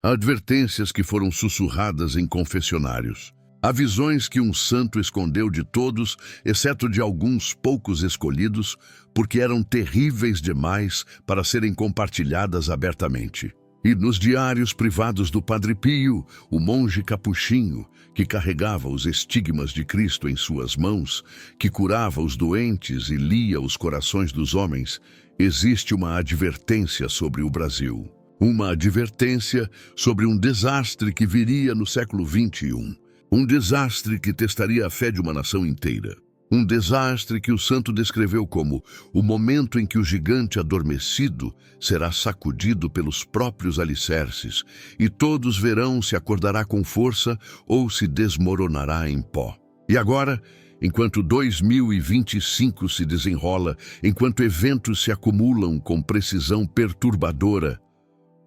Há advertências que foram sussurradas em confessionários. Há visões que um santo escondeu de todos, exceto de alguns poucos escolhidos, porque eram terríveis demais para serem compartilhadas abertamente. E nos diários privados do Padre Pio, o monge capuchinho, que carregava os estigmas de Cristo em suas mãos, que curava os doentes e lia os corações dos homens, existe uma advertência sobre o Brasil. Uma advertência sobre um desastre que viria no século XXI. Um desastre que testaria a fé de uma nação inteira. Um desastre que o santo descreveu como o momento em que o gigante adormecido será sacudido pelos próprios alicerces e todos verão se acordará com força ou se desmoronará em pó. E agora, enquanto 2025 se desenrola, enquanto eventos se acumulam com precisão perturbadora,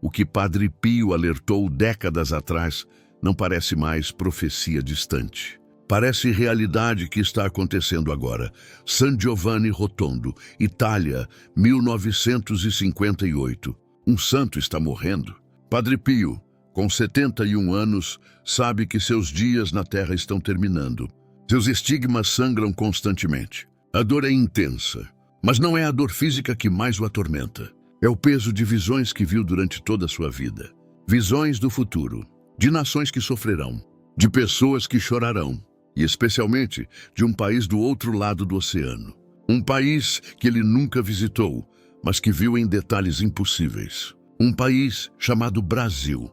o que Padre Pio alertou décadas atrás não parece mais profecia distante. Parece realidade que está acontecendo agora. San Giovanni Rotondo, Itália, 1958. Um santo está morrendo. Padre Pio, com 71 anos, sabe que seus dias na terra estão terminando. Seus estigmas sangram constantemente. A dor é intensa, mas não é a dor física que mais o atormenta. É o peso de visões que viu durante toda a sua vida. Visões do futuro, de nações que sofrerão, de pessoas que chorarão, e especialmente de um país do outro lado do oceano. Um país que ele nunca visitou, mas que viu em detalhes impossíveis. Um país chamado Brasil.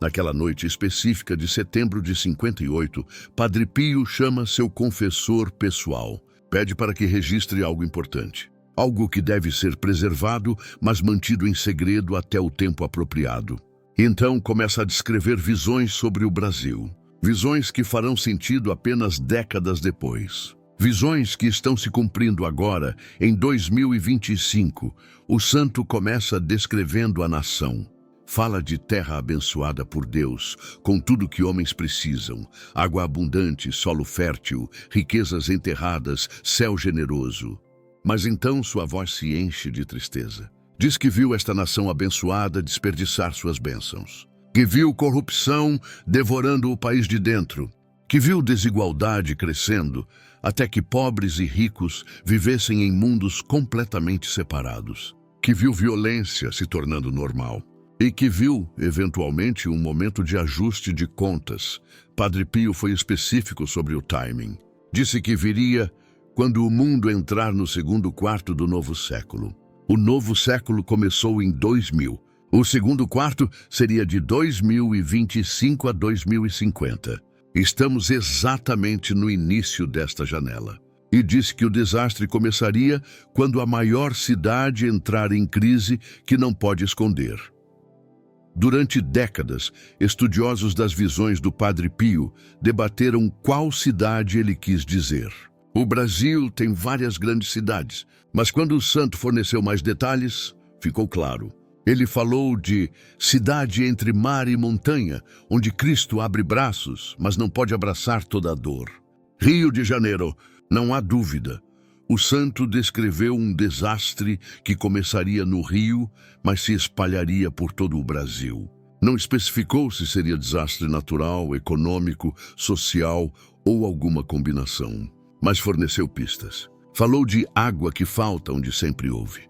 Naquela noite específica de setembro de 58, Padre Pio chama seu confessor pessoal. Pede para que registre algo importante. Algo que deve ser preservado, mas mantido em segredo até o tempo apropriado. Então começa a descrever visões sobre o Brasil. Visões que farão sentido apenas décadas depois. Visões que estão se cumprindo agora, em 2025. O santo começa descrevendo a nação. Fala de terra abençoada por Deus, com tudo que homens precisam. Água abundante, solo fértil, riquezas enterradas, céu generoso. Mas então sua voz se enche de tristeza. Diz que viu esta nação abençoada desperdiçar suas bênçãos. Que viu corrupção devorando o país de dentro. Que viu desigualdade crescendo até que pobres e ricos vivessem em mundos completamente separados. Que viu violência se tornando normal. E que viu, eventualmente, um momento de ajuste de contas. Padre Pio foi específico sobre o timing. Disse que viria quando o mundo entrar no segundo quarto do novo século. O novo século começou em 2000. O segundo quarto seria de 2025 a 2050. Estamos exatamente no início desta janela. E disse que o desastre começaria quando a maior cidade entrar em crise que não pode esconder. Durante décadas, estudiosos das visões do Padre Pio debateram qual cidade ele quis dizer. O Brasil tem várias grandes cidades, mas quando o santo forneceu mais detalhes, ficou claro. Ele falou de cidade entre mar e montanha, onde Cristo abre braços, mas não pode abraçar toda a dor. Rio de Janeiro, não há dúvida. O santo descreveu um desastre que começaria no Rio, mas se espalharia por todo o Brasil. Não especificou se seria desastre natural, econômico, social ou alguma combinação, mas forneceu pistas. Falou de água que falta onde sempre houve.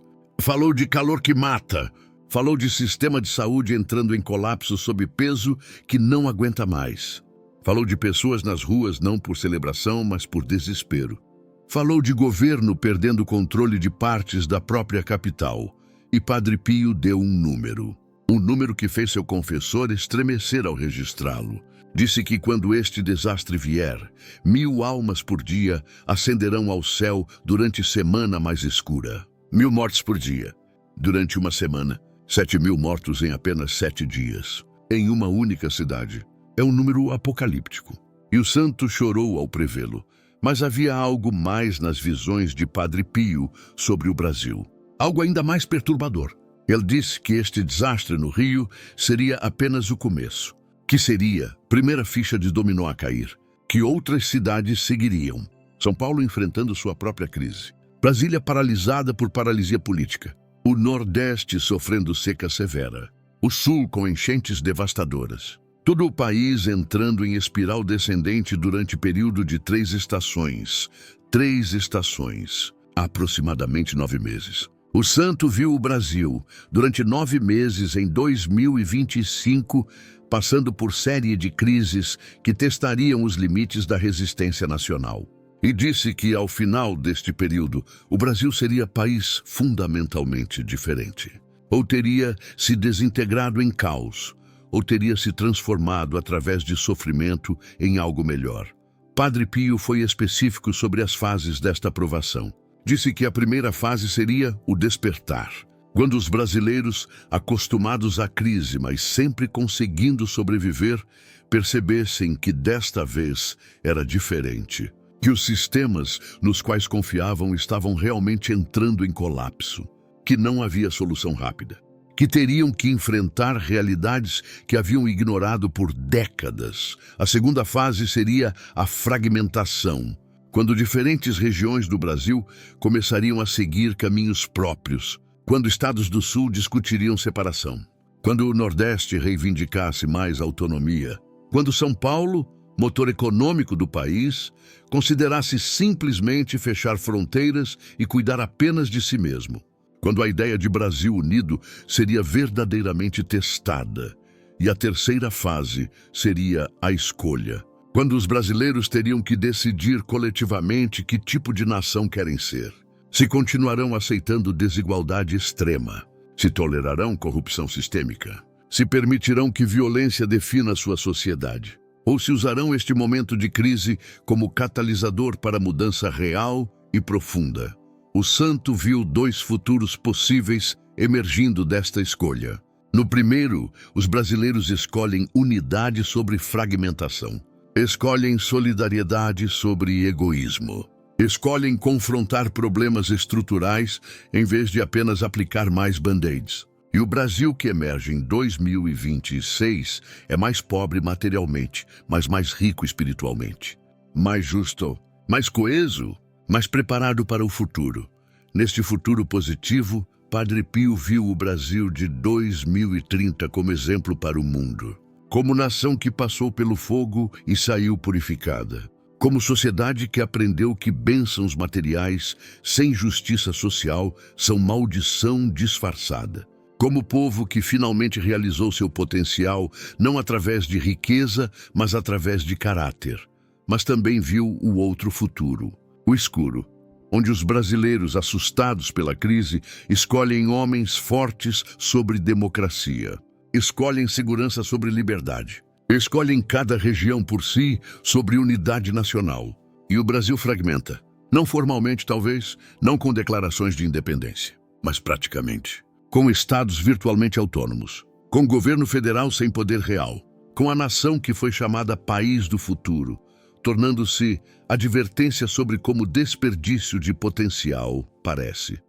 Falou de calor que mata. Falou de sistema de saúde entrando em colapso sob peso que não aguenta mais. Falou de pessoas nas ruas não por celebração, mas por desespero. Falou de governo perdendo o controle de partes da própria capital. E Padre Pio deu um número. Um número que fez seu confessor estremecer ao registrá-lo. Disse que quando este desastre vier, 1000 almas por dia ascenderão ao céu durante semana mais escura. 1000 mortes por dia. Durante uma semana, 7.000 mortos em apenas 7 dias. Em uma única cidade. É um número apocalíptico. E o santo chorou ao prevê-lo. Mas havia algo mais nas visões de Padre Pio sobre o Brasil. Algo ainda mais perturbador. Ele disse que este desastre no Rio seria apenas o começo. Que seria primeira ficha de dominó a cair. Que outras cidades seguiriam. São Paulo enfrentando sua própria crise. Brasília paralisada por paralisia política. O Nordeste sofrendo seca severa. O sul com enchentes devastadoras. Todo o país entrando em espiral descendente durante período de 3 estações. 3 estações, aproximadamente 9 meses. O santo viu o Brasil, durante 9 meses em 2025, passando por série de crises que testariam os limites da resistência nacional. E disse que, ao final deste período, o Brasil seria país fundamentalmente diferente. Ou teria se desintegrado em caos, ou teria se transformado através de sofrimento em algo melhor. Padre Pio foi específico sobre as fases desta provação. Disse que a primeira fase seria o despertar, quando os brasileiros, acostumados à crise, mas sempre conseguindo sobreviver, percebessem que desta vez era diferente, que os sistemas nos quais confiavam estavam realmente entrando em colapso, que não havia solução rápida, que teriam que enfrentar realidades que haviam ignorado por décadas. A segunda fase seria a fragmentação, quando diferentes regiões do Brasil começariam a seguir caminhos próprios, quando estados do Sul discutiriam separação, quando o Nordeste reivindicasse mais autonomia, quando São Paulo, motor econômico do país, considerasse simplesmente fechar fronteiras e cuidar apenas de si mesmo, quando a ideia de Brasil unido seria verdadeiramente testada, e a terceira fase seria a escolha, quando os brasileiros teriam que decidir coletivamente que tipo de nação querem ser. Se continuarão aceitando desigualdade extrema, se tolerarão corrupção sistêmica, se permitirão que violência defina sua sociedade, ou se usarão este momento de crise como catalisador para mudança real e profunda. O santo viu 2 futuros possíveis emergindo desta escolha. No primeiro, os brasileiros escolhem unidade sobre fragmentação. Escolhem solidariedade sobre egoísmo. Escolhem confrontar problemas estruturais em vez de apenas aplicar mais band-aids. E o Brasil que emerge em 2026 é mais pobre materialmente, mas mais rico espiritualmente. Mais justo, mais coeso, mais preparado para o futuro. Neste futuro positivo, Padre Pio viu o Brasil de 2030 como exemplo para o mundo. Como nação que passou pelo fogo e saiu purificada. Como sociedade que aprendeu que bênçãos materiais sem justiça social são maldição disfarçada. Como povo que finalmente realizou seu potencial, não através de riqueza, mas através de caráter. Mas também viu o outro futuro, o escuro, onde os brasileiros, assustados pela crise, escolhem homens fortes sobre democracia. Escolhem segurança sobre liberdade. Escolhem cada região por si sobre unidade nacional. E o Brasil fragmenta. Não formalmente, talvez, não com declarações de independência, mas praticamente. Com estados virtualmente autônomos. Com governo federal sem poder real. Com a nação que foi chamada País do Futuro, tornando-se advertência sobre como desperdício de potencial parece.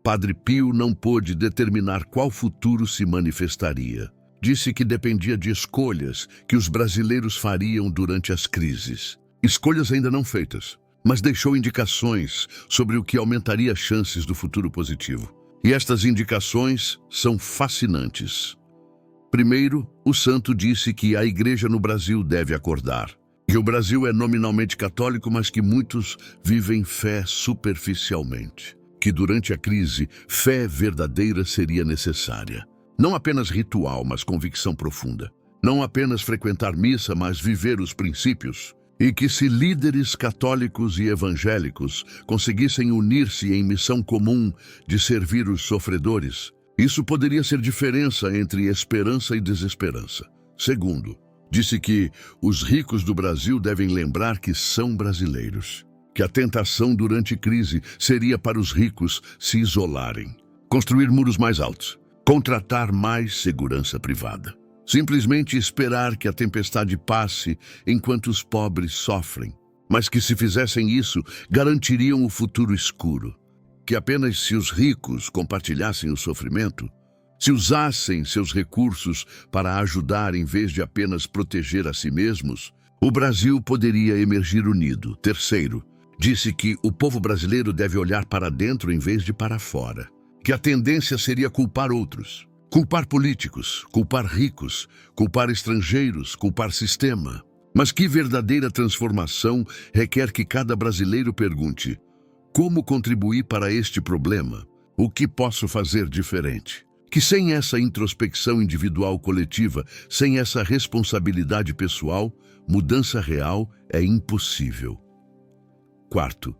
Padre Pio não pôde determinar qual futuro se manifestaria. Disse que dependia de escolhas que os brasileiros fariam durante as crises. Escolhas ainda não feitas, mas deixou indicações sobre o que aumentaria as chances do futuro positivo. E estas indicações são fascinantes. Primeiro, o santo disse que a igreja no Brasil deve acordar. Que o Brasil é nominalmente católico, mas que muitos vivem fé superficialmente. Que durante a crise, fé verdadeira seria necessária. Não apenas ritual, mas convicção profunda. Não apenas frequentar missa, mas viver os princípios. E que se líderes católicos e evangélicos conseguissem unir-se em missão comum de servir os sofredores, isso poderia ser diferença entre esperança e desesperança. Segundo, disse que os ricos do Brasil devem lembrar que são brasileiros. Que a tentação durante crise seria para os ricos se isolarem, construir muros mais altos, contratar mais segurança privada. Simplesmente esperar que a tempestade passe enquanto os pobres sofrem. Mas que se fizessem isso, garantiriam o futuro escuro. Que apenas se os ricos compartilhassem o sofrimento, se usassem seus recursos para ajudar em vez de apenas proteger a si mesmos, o Brasil poderia emergir unido. Terceiro, disse que o povo brasileiro deve olhar para dentro em vez de para fora. Que a tendência seria culpar outros. Culpar políticos, culpar ricos, culpar estrangeiros, culpar sistema. Mas que verdadeira transformação requer que cada brasileiro pergunte: como contribuir para este problema? O que posso fazer diferente? Que sem essa introspecção individual coletiva, sem essa responsabilidade pessoal, mudança real é impossível. Quarto,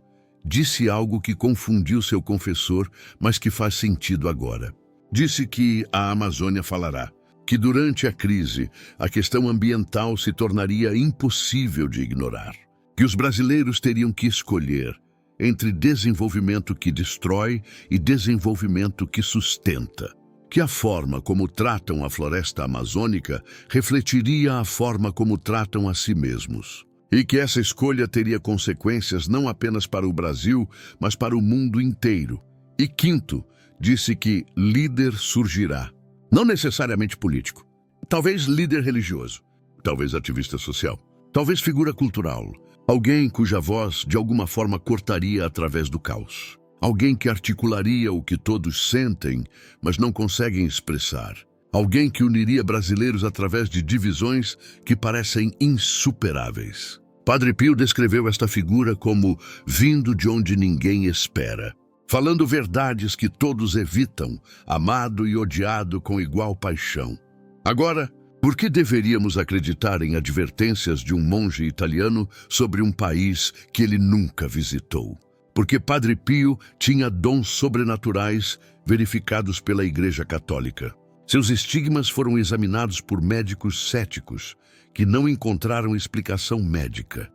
disse algo que confundiu seu confessor, mas que faz sentido agora. Disse que a Amazônia falará, que durante a crise, a questão ambiental se tornaria impossível de ignorar, que os brasileiros teriam que escolher entre desenvolvimento que destrói e desenvolvimento que sustenta, que a forma como tratam a floresta amazônica refletiria a forma como tratam a si mesmos, e que essa escolha teria consequências não apenas para o Brasil, mas para o mundo inteiro. E quinto, disse que líder surgirá, não necessariamente político, talvez líder religioso, talvez ativista social, talvez figura cultural, alguém cuja voz de alguma forma cortaria através do caos. Alguém que articularia o que todos sentem, mas não conseguem expressar. Alguém que uniria brasileiros através de divisões que parecem insuperáveis. Padre Pio descreveu esta figura como vindo de onde ninguém espera, falando verdades que todos evitam, amado e odiado com igual paixão. Agora, por que deveríamos acreditar em advertências de um monge italiano sobre um país que ele nunca visitou? Porque Padre Pio tinha dons sobrenaturais verificados pela Igreja Católica. Seus estigmas foram examinados por médicos céticos, que não encontraram explicação médica.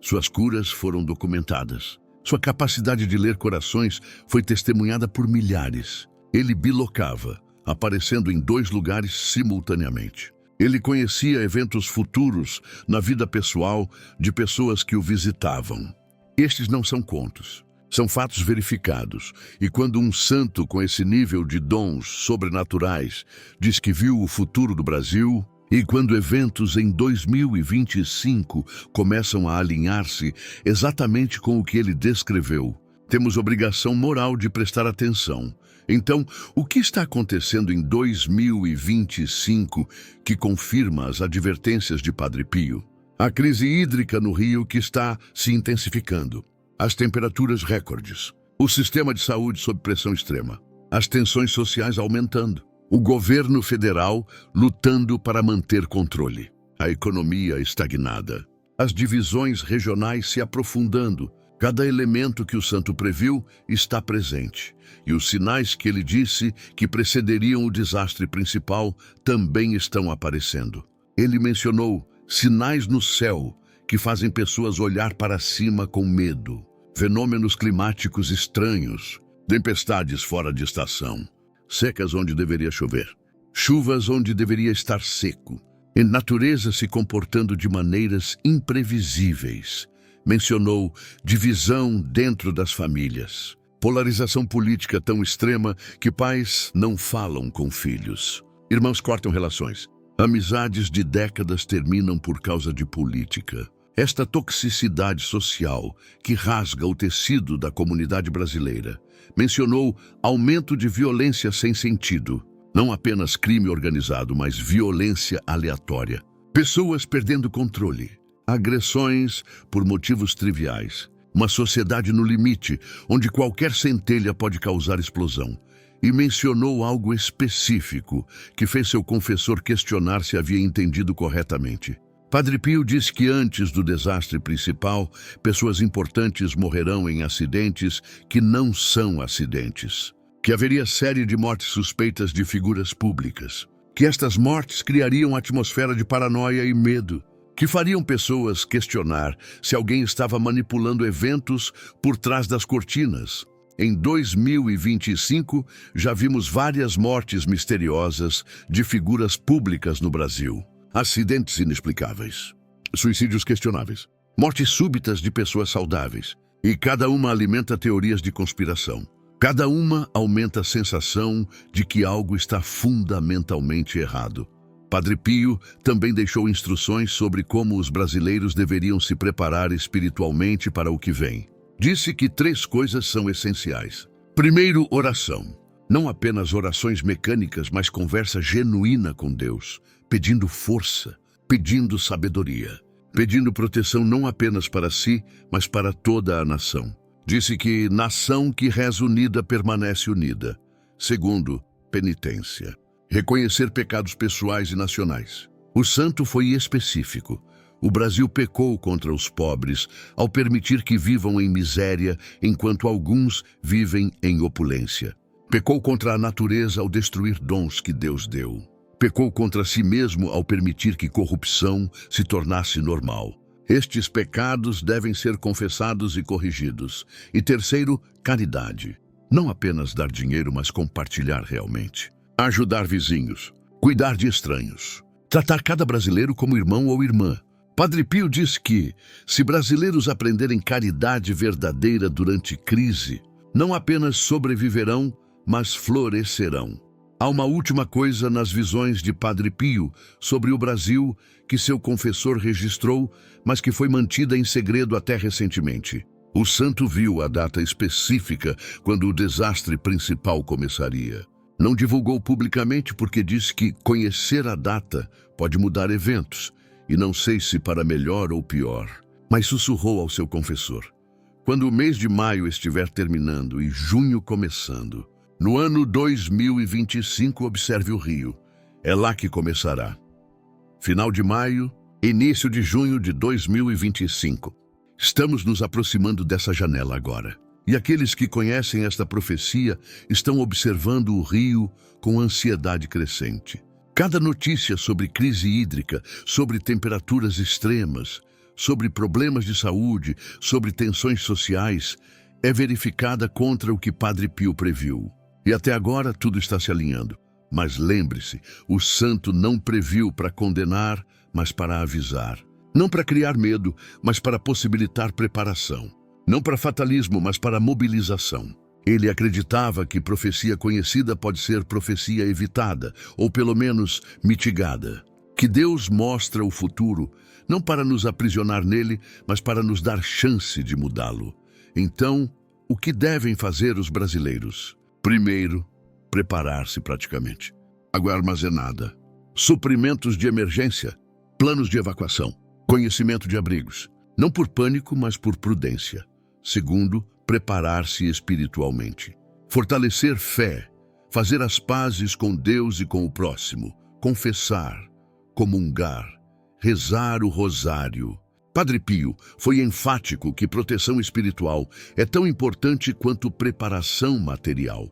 Suas curas foram documentadas. Sua capacidade de ler corações foi testemunhada por milhares. Ele bilocava, aparecendo em 2 lugares simultaneamente. Ele conhecia eventos futuros na vida pessoal de pessoas que o visitavam. Estes não são contos, são fatos verificados. E quando um santo com esse nível de dons sobrenaturais diz que viu o futuro do Brasil, e quando eventos em 2025 começam a alinhar-se exatamente com o que ele descreveu, temos obrigação moral de prestar atenção. Então, o que está acontecendo em 2025 que confirma as advertências de Padre Pio? A crise hídrica no Rio que está se intensificando, as temperaturas recordes, o sistema de saúde sob pressão extrema, as tensões sociais aumentando, o governo federal lutando para manter controle, a economia estagnada, as divisões regionais se aprofundando. Cada elemento que o santo previu está presente, e os sinais que ele disse que precederiam o desastre principal também estão aparecendo. Ele mencionou sinais no céu que fazem pessoas olhar para cima com medo, fenômenos climáticos estranhos, tempestades fora de estação, secas onde deveria chover, chuvas onde deveria estar seco, e natureza se comportando de maneiras imprevisíveis. Mencionou divisão dentro das famílias, polarização política tão extrema que pais não falam com filhos, irmãos cortam relações, amizades de décadas terminam por causa de política. Esta toxicidade social que rasga o tecido da comunidade brasileira. Mencionou aumento de violência sem sentido, não apenas crime organizado, mas violência aleatória. Pessoas perdendo controle, agressões por motivos triviais. Uma sociedade no limite, onde qualquer centelha pode causar explosão. E mencionou algo específico que fez seu confessor questionar se havia entendido corretamente. Padre Pio disse que antes do desastre principal, pessoas importantes morrerão em acidentes que não são acidentes. Que haveria série de mortes suspeitas de figuras públicas. Que estas mortes criariam atmosfera de paranoia e medo. Que fariam pessoas questionar se alguém estava manipulando eventos por trás das cortinas. Em 2025, já vimos várias mortes misteriosas de figuras públicas no Brasil. Acidentes inexplicáveis, suicídios questionáveis, mortes súbitas de pessoas saudáveis. E cada uma alimenta teorias de conspiração. Cada uma aumenta a sensação de que algo está fundamentalmente errado. Padre Pio também deixou instruções sobre como os brasileiros deveriam se preparar espiritualmente para o que vem. Disse que 3 coisas são essenciais. Primeiro, oração. Não apenas orações mecânicas, mas conversa genuína com Deus, pedindo força, pedindo sabedoria, pedindo proteção não apenas para si, mas para toda a nação. Disse que nação que reza unida permanece unida. Segundo, penitência. Reconhecer pecados pessoais e nacionais. O santo foi específico. O Brasil pecou contra os pobres ao permitir que vivam em miséria, enquanto alguns vivem em opulência. Pecou contra a natureza ao destruir dons que Deus deu. Pecou contra si mesmo ao permitir que corrupção se tornasse normal. Estes pecados devem ser confessados e corrigidos. E terceiro, caridade. Não apenas dar dinheiro, mas compartilhar realmente. Ajudar vizinhos, cuidar de estranhos, tratar cada brasileiro como irmão ou irmã. Padre Pio diz que, se brasileiros aprenderem caridade verdadeira durante crise, não apenas sobreviverão, mas florescerão. Há uma última coisa nas visões de Padre Pio sobre o Brasil que seu confessor registrou, mas que foi mantida em segredo até recentemente. O santo viu a data específica quando o desastre principal começaria. Não divulgou publicamente porque disse que conhecer a data pode mudar eventos, e não sei se para melhor ou pior, mas sussurrou ao seu confessor: quando o mês de maio estiver terminando e junho começando, no ano 2025 observe o Rio, é lá que começará. Final de maio, início de junho de 2025. Estamos nos aproximando dessa janela agora. E aqueles que conhecem esta profecia estão observando o Rio com ansiedade crescente. Cada notícia sobre crise hídrica, sobre temperaturas extremas, sobre problemas de saúde, sobre tensões sociais, é verificada contra o que Padre Pio previu. E até agora tudo está se alinhando. Mas lembre-se, o santo não previu para condenar, mas para avisar. Não para criar medo, mas para possibilitar preparação. Não para fatalismo, mas para mobilização. Ele acreditava que profecia conhecida pode ser profecia evitada, ou pelo menos mitigada. Que Deus mostra o futuro, não para nos aprisionar nele, mas para nos dar chance de mudá-lo. Então, o que devem fazer os brasileiros? Primeiro, preparar-se praticamente. Água armazenada, suprimentos de emergência, planos de evacuação, conhecimento de abrigos. Não por pânico, mas por prudência. Segundo, preparar-se espiritualmente. Fortalecer fé, fazer as pazes com Deus e com o próximo, confessar, comungar, rezar o rosário. Padre Pio foi enfático que proteção espiritual é tão importante quanto preparação material.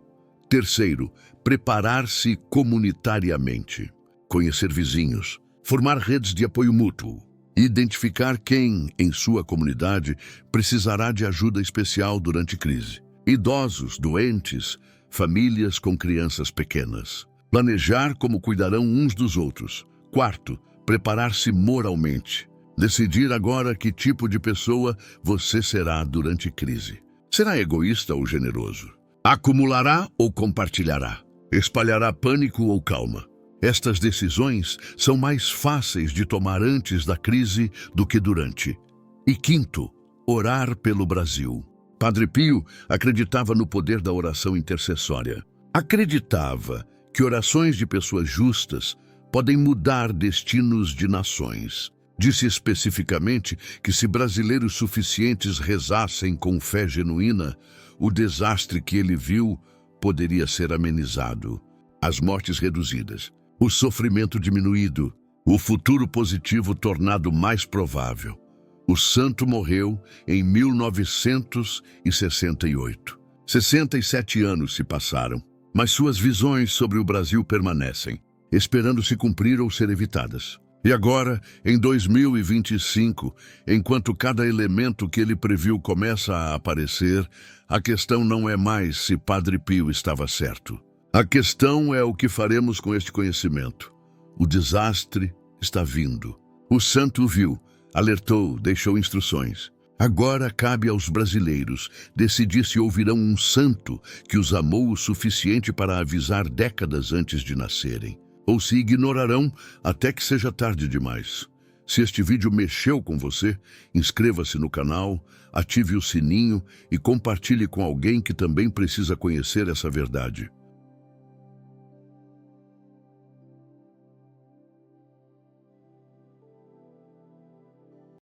Terceiro, preparar-se comunitariamente. Conhecer vizinhos, formar redes de apoio mútuo. Identificar quem, em sua comunidade, precisará de ajuda especial durante crise. Idosos, doentes, famílias com crianças pequenas. Planejar como cuidarão uns dos outros. Quarto, preparar-se moralmente. Decidir agora que tipo de pessoa você será durante crise. Será egoísta ou generoso? Acumulará ou compartilhará? Espalhará pânico ou calma? Estas decisões são mais fáceis de tomar antes da crise do que durante. E quinto, orar pelo Brasil. Padre Pio acreditava no poder da oração intercessória. Acreditava que orações de pessoas justas podem mudar destinos de nações. Disse especificamente que se brasileiros suficientes rezassem com fé genuína, o desastre que ele viu poderia ser amenizado. As mortes reduzidas, o sofrimento diminuído, o futuro positivo tornado mais provável. O santo morreu em 1968. 67 anos se passaram, mas suas visões sobre o Brasil permanecem, esperando se cumprir ou ser evitadas. E agora, em 2025, enquanto cada elemento que ele previu começa a aparecer, a questão não é mais se Padre Pio estava certo. A questão é o que faremos com este conhecimento. O desastre está vindo. O santo viu, alertou, deixou instruções. Agora cabe aos brasileiros decidir se ouvirão um santo que os amou o suficiente para avisar décadas antes de nascerem, ou se ignorarão até que seja tarde demais. Se este vídeo mexeu com você, inscreva-se no canal, ative o sininho e compartilhe com alguém que também precisa conhecer essa verdade.